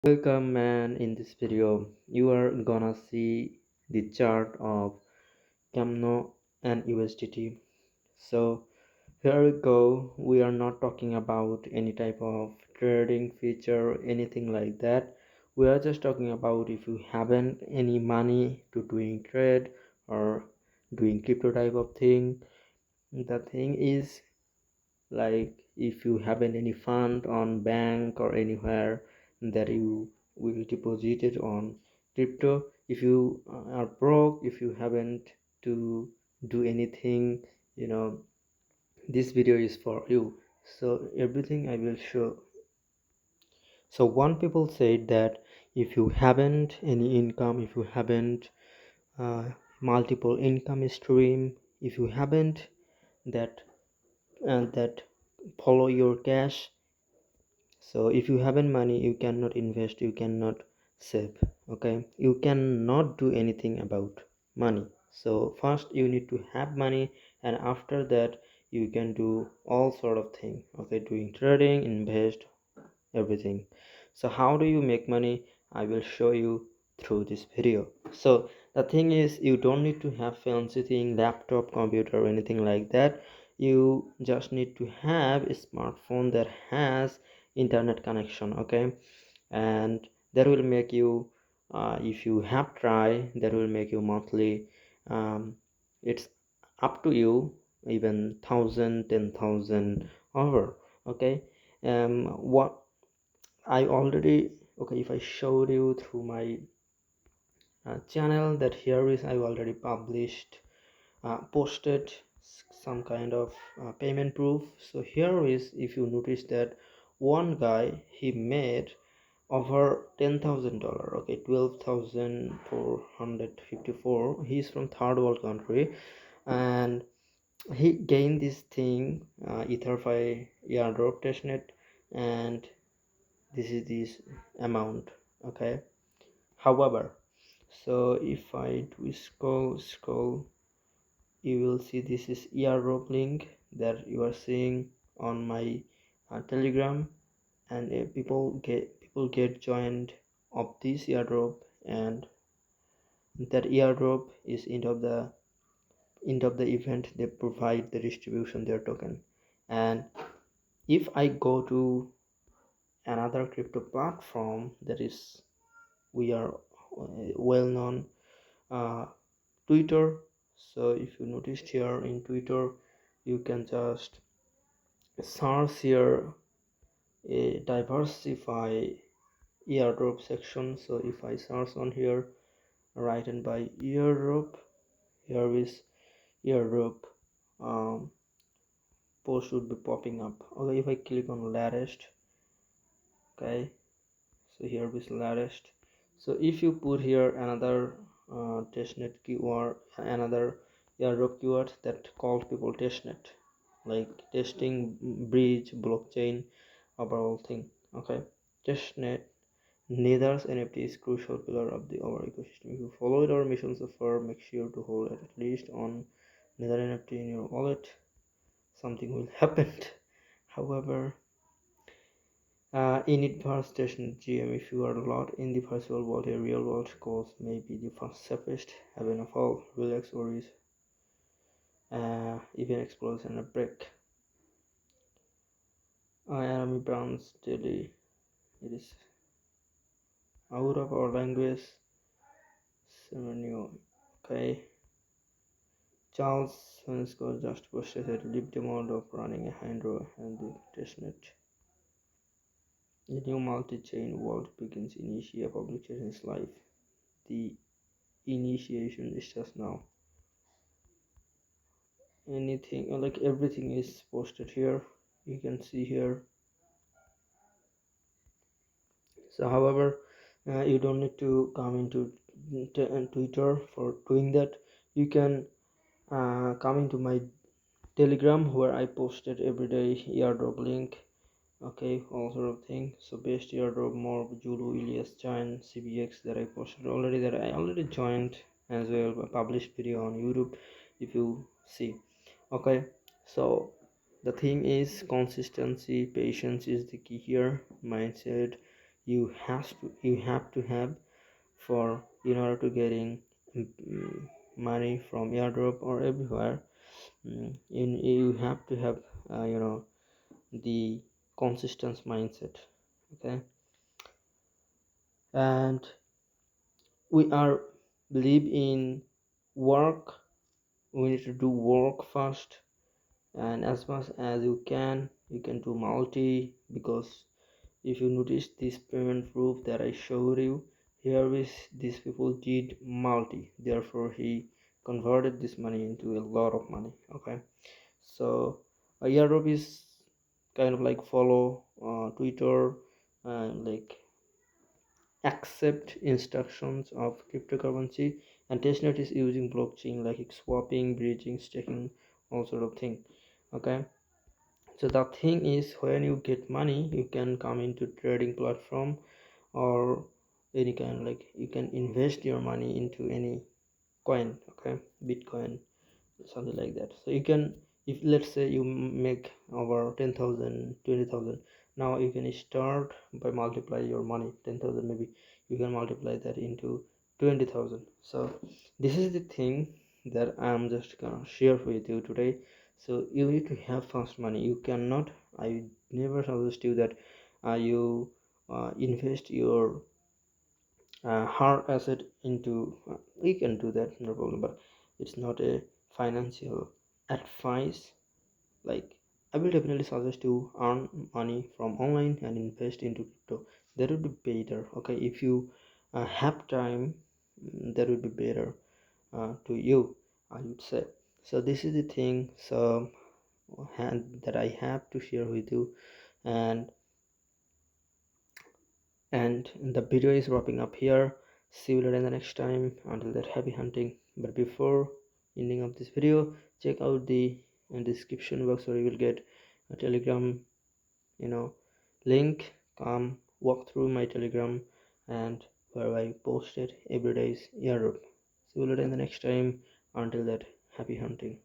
Welcome, man. In this video you are gonna see the chart of Camno and USDT. So here we go. We are not talking about any type of trading feature or anything like that. We are just talking about if you haven't any money to doing trade or doing crypto type of thing. The thing is, like, if you haven't any fund on bank or anywhere that you will deposit it on crypto, if you are broke, if you haven't to do anything, you know this video is for you. So everything I will show. So one people said that if you haven't any income, if you haven't multiple income stream, if you haven't that and that follow your cash. So if you haven't money, you cannot invest, you cannot save. Okay, you cannot do anything about money. So first you need to have money, and after that you can do all sort of thing. Okay, doing trading, invest, everything. So how do you make money? I will show you through this video. So the thing is, you don't need to have fancy thing, laptop, computer or anything like that. You just need to have a smartphone that has internet connection. Okay, and that will make you, if you have try, that will make you monthly, it's up to you, even 1,000, 10,000 over. Okay, what I already, okay, if I showed you through my channel, that here is I already published, posted some kind of payment proof. So here is, if you notice that one guy, he made over $10,000. Okay, 12,454. He's from third world country, and he gained this thing, etherfi airdrop testnet, and this is this amount. Okay, however, so if I do scroll, you will see this is airdrop link that you are seeing on my telegram, and people get joined of this airdrop, and that airdrop is end of the event they provide the distribution their token. And if I go to another crypto platform that is, we are well known, uh, Twitter. So if you noticed here in Twitter, you can just search here a diversify airdrop section. So if I search on here written by airdrop, here is airdrop, um, post should be popping up. Okay, if I click on latest, okay, so here is latest. So if you put here another testnet keyword, another airdrop keyword that calls people testnet, like testing, bridge, blockchain, overall thing. Okay, testnet Nether's NFT is crucial pillar of the our ecosystem. If you followed our mission so far, make sure to hold at least on Nether NFT in your wallet. Something will happen. However, in advanced station GM, if you are a lot in the virtual world, a real world course may be the first safest. Have enough all, relax worries, even explosion and a break. Enemy brands daily. It is out of our language. New. Okay. Charles Swensco just posted a live demo of running a Hydro and the testnet. The new multi-chain world begins. Initiate publication is live. The initiation is just now. Anything, like everything is posted here. You can see here. So however, you don't need to come into Twitter for doing that. You can come into my Telegram, where I posted everyday airdrop link. Okay, all sort of thing. So best airdrop, more Julu, Ilias, Giant, CBX that I posted already, that I already joined as well, a published video on YouTube, if you see. Okay, so the thing is consistency, patience is the key here, mindset. you have to have for in order to getting money from airdrop or everywhere. You have to have the consistent mindset. Okay, and we are believe in work. We need to do work first, and as much as you can do multi, because if you notice this payment proof that I showed you, here is these people did multi, therefore he converted this money into a lot of money. Okay, so airdrop is kind of like follow Twitter and like accept instructions of cryptocurrency, and testnet is using blockchain like swapping, bridging, staking, all sort of thing. Okay, so the thing is when you get money you can come into trading platform or any kind, like you can invest your money into any coin. Okay, bitcoin, something like that. So you can, if let's say you make over 10,000, 20,000, now you can start by multiply your money 10,000, maybe you can multiply that into 20,000. So this is the thing that I'm just gonna share with you today. So you need to have fast money. You cannot, I never suggest you that you invest your hard asset into we can do that, no problem, but it's not a financial advice. Like I will definitely suggest to earn money from online and invest into crypto. That would be better. Okay, if you have time, that would be better to you, I would say. So this is the thing, so that I have to share with you. And and the video is wrapping up here. See you later in the next time. Until that, happy hunting. But before ending of this video, check out the description box where you will get a telegram, you know link. Come walk through my telegram, and where I posted every day's airdrop. See you later in the next time. Until that, happy hunting.